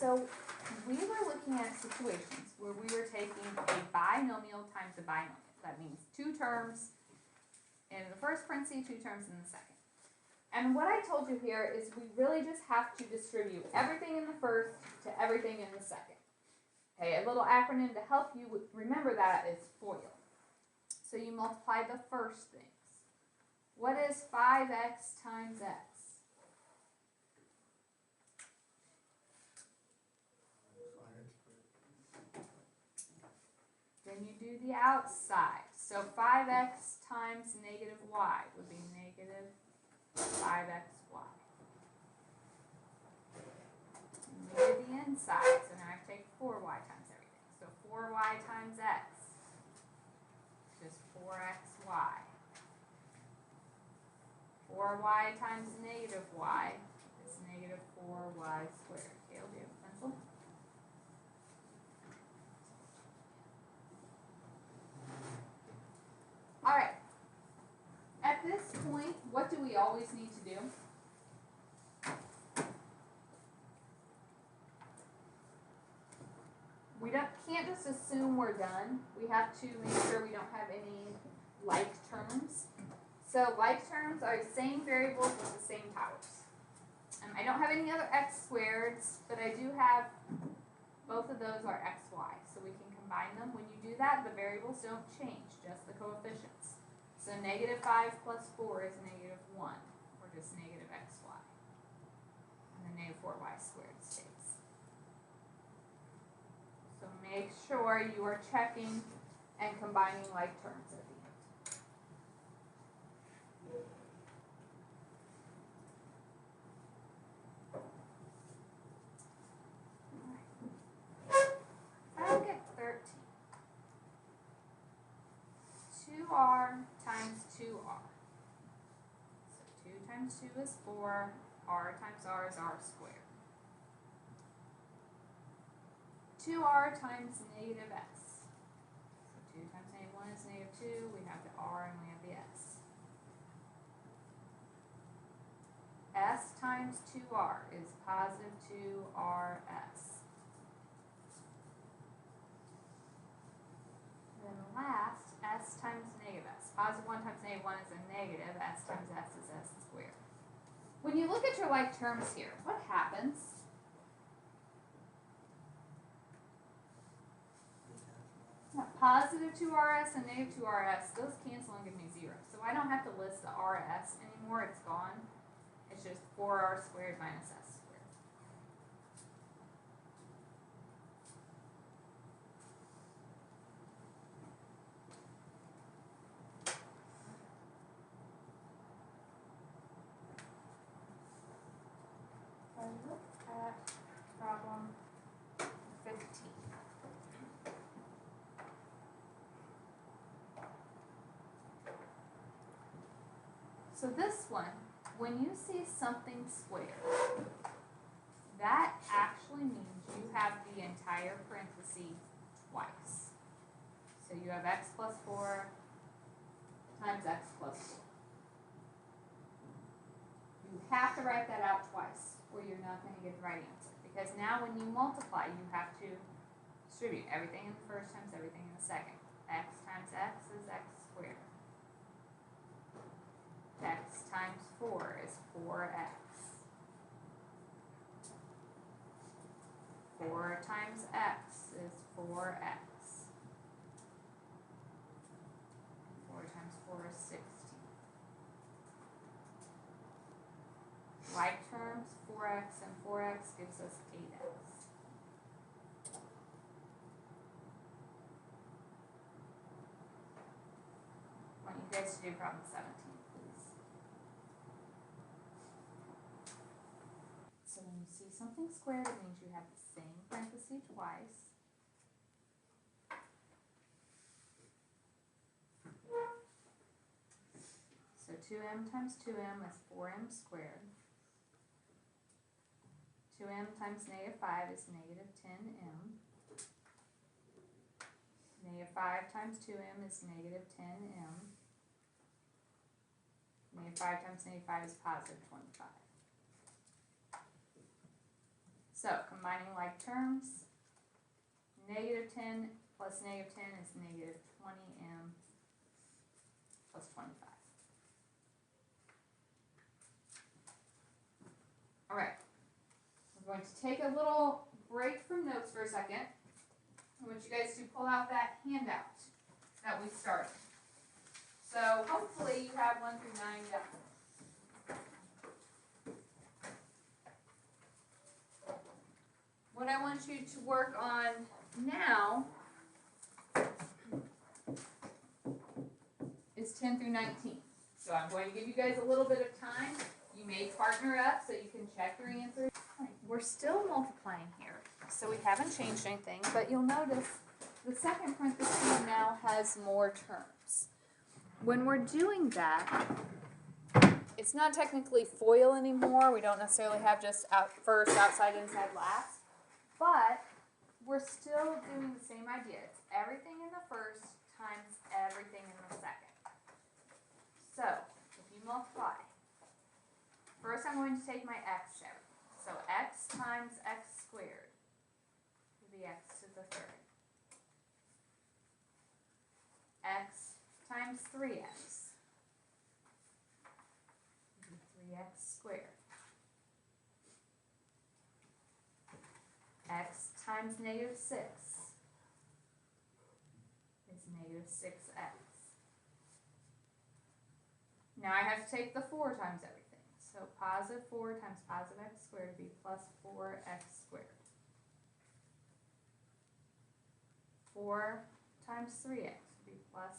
So we were looking at situations where we were taking a binomial times a binomial. That means two terms in the first parenthesis, two terms in the second. And what I told you here is we really just have to distribute everything in the first to everything in the second. Okay, a little acronym to help you remember that is FOIL. So you multiply the first things. What is 5x times x? Then you do the outside. So 5x times negative y would be negative 5xy. And we do the inside. So now I take 4y times everything. So 4y times x is 4xy. 4y times negative y is negative 4y squared. Gail, do you have a pencil? All right. At this point, what do we always need to do? We can't just assume we're done. We have to make sure we don't have any like terms. So like terms are the same variables with the same powers. I don't have any other x squareds, but I do have both of those are xy. So we can combine them. When you do that, the variables don't change, just the coefficients. So negative 5 plus 4 is negative 1, or just negative xy. And then negative 4y squared stays. So make sure you are checking and combining like terms at the end. I'll get 13. 2r times 2r. So 2 times 2 is 4. R times r is r squared. 2r times negative s. So 2 times negative 1 is negative 2. We have the r and we have the s. S times 2r is positive 2rs. Then last, s times negative s. Positive 1 times negative 1 is a negative. S times s is s squared. When you look at your like terms here, what happens? Positive 2rs and negative 2rs, those cancel and give me 0. So I don't have to list the rs anymore, it's gone. It's just 4r squared minus s squared. I look at problem 15. So this one, when you see something squared, that actually means you have the entire parenthesis twice. So you have x plus 4 times x plus 4. You have to write that out twice, or you're not going to get the right answer. Because now when you multiply, you have to distribute everything in the first times everything in the second. X times x is x squared. X times 4 is 4x. 4 times x is 4x. 4 times 4 is 16. Like terms, 4x and 4x gives us 8x. I want you guys to do problem 17, please. So when you see something squared, it means you have the same parenthesis twice. So 2m times 2m is 4m squared. 2m times negative 5 is negative 10m. Negative 5 times 2m is negative 10m. Negative 5 times negative 5 is positive 25. So combining like terms, negative 10 plus negative 10 is negative 20m plus 25. All right, we're going to take a little break from notes for a second. I want you guys to pull out that handout that we started. So hopefully you have 1 through 9 done. What I want you to work on now is 10 through 19. So I'm going to give you guys a little bit of time. You may partner up so you can check your answers. We're still multiplying here, so we haven't changed anything, but you'll notice the second parenthesis now has more terms. When we're doing that, it's not technically FOIL anymore. We don't necessarily have just first, outside, inside, last, but we're still doing the same idea. It's everything in the first times everything in the second. So, if you multiply, first I'm going to take my x share. So x times x squared would be x to the third. X times 3x would be 3x squared. X times negative 6 is negative 6x. Now I have to take the 4 times everything. So positive 4 times positive x squared would be plus 4x squared. 4 times 3x would be plus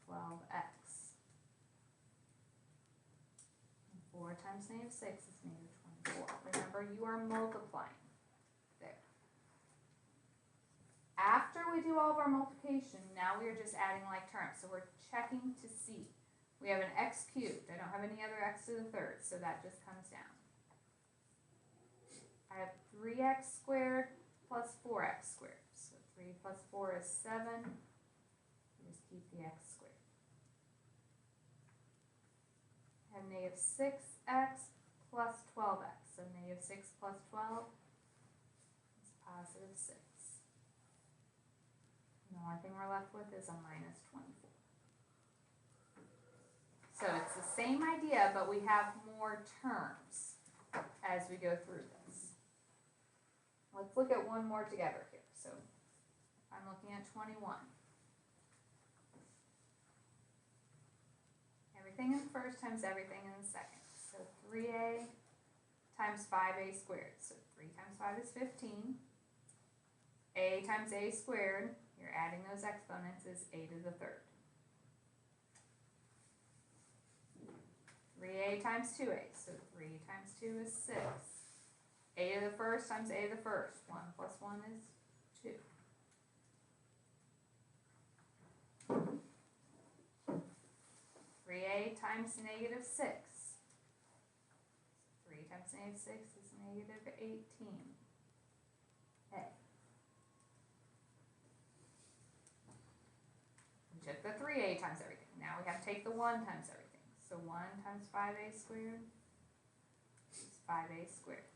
12x. And 4 times negative 6 is negative 24. Remember, you are multiplying there. After we do all of our multiplication, now we are just adding like terms. So we're checking to see. We have an x cubed. I don't have any other x to the third, so that just comes down. I have 3x squared plus 4x squared. So 3 plus 4 is 7. Just keep the x squared. I have negative 6x plus 12x. So negative 6 plus 12 is positive 6. And the only thing we're left with is a minus 24. So it's the same idea, but we have more terms as we go through this. Let's look at one more together here. So I'm looking at 21. Everything in the first times everything in the second. So 3a times 5a squared. So 3 times 5 is 15. A times a squared, you're adding those exponents, is a to the third. 3a times 2a, so 3 times 2 is 6. A to the first times a to the first. 1 plus 1 is 2. 3a times negative 6. 3 times negative 6 is negative 18. A. We took the 3a times everything. Now we have to take the 1 times everything. So 1 times 5a squared is 5a squared.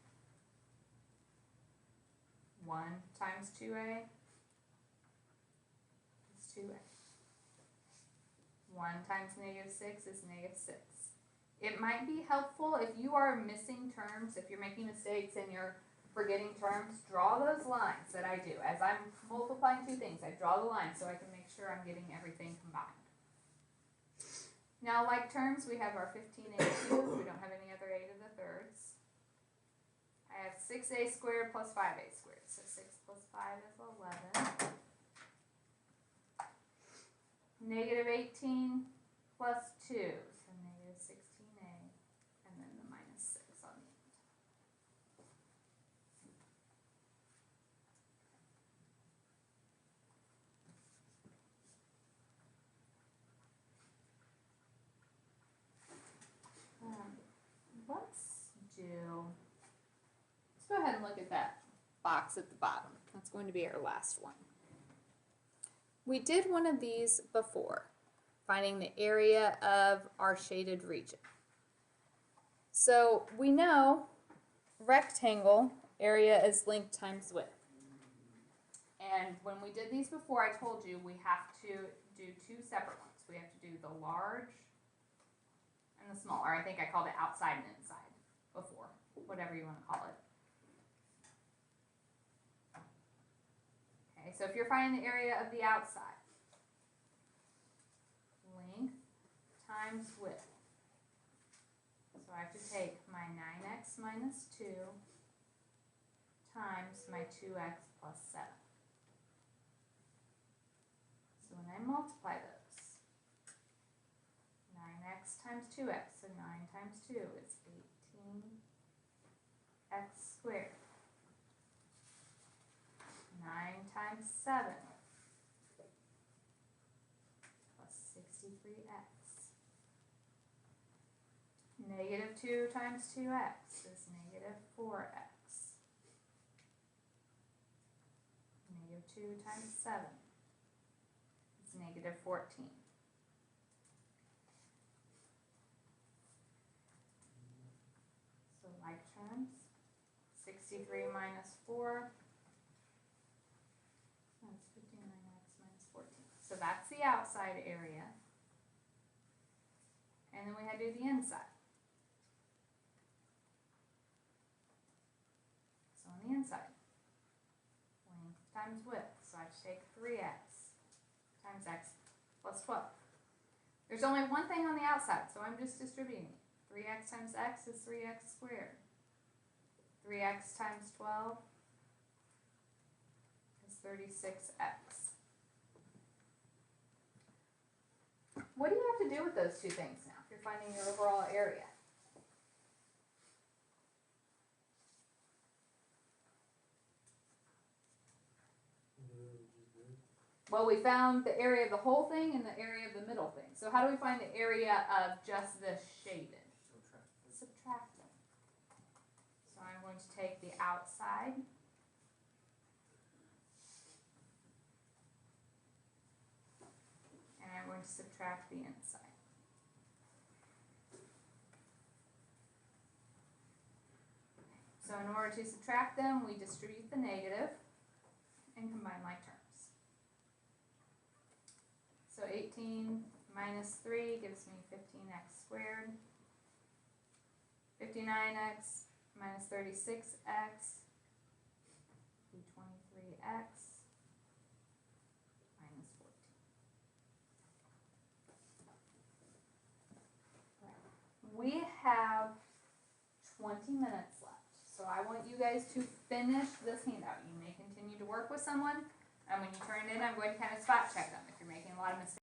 1 times 2a is 2a. 1 times negative 6 is negative 6. It might be helpful if you are missing terms, if you're making mistakes and you're forgetting terms, draw those lines that I do. As I'm multiplying two things, I draw the line so I can make sure I'm getting everything combined. Now, like terms, we have our 15a cubed. We don't have any other a to the thirds. I have 6a squared plus 5a squared. So 6 plus 5 is 11. Negative 18 plus 2. So negative 16a. And then the minus 6 on the end. Let's go ahead and look at that box at the bottom. That's going to be our last one. We did one of these before, finding the area of our shaded region. So we know rectangle area is length times width. And when we did these before, I told you we have to do two separate ones. We have to do the large and the small, or I think I called it outside and inside before, whatever you want to call it. Okay, so if you're finding the area of the outside, length times width. So I have to take my 9x minus 2 times my 2x plus 7. So when I multiply those, 9x times 2x, so 9 times 2 is 18x squared. 9 times 7 plus 63x. Negative 2 times 2x is negative 4x. Negative 2 times 7 is negative 14. So like terms, 63 minus 4, that's 59x minus 14. So that's the outside area. And then we had to do the inside. So on the inside, length times width. So I have to take 3x times x plus 12. There's only one thing on the outside, so I'm just distributing it. 3x times x is 3x squared. 3x times 12 is 36x. What do you have to do with those two things now if you're finding your overall area? Well, we found the area of the whole thing and the area of the middle thing. So how do we find the area of just this shaded? Subtract them. So I'm going to take the outside and I'm going to subtract the inside. So in order to subtract them, we distribute the negative and combine like terms. So 18 minus 3 gives me 15x squared. 59x minus 36x be 23x minus 14. We have 20 minutes left. So I want you guys to finish this handout. You may continue to work with someone, and when you turn it in, I'm going to kind of spot check them if you're making a lot of mistakes.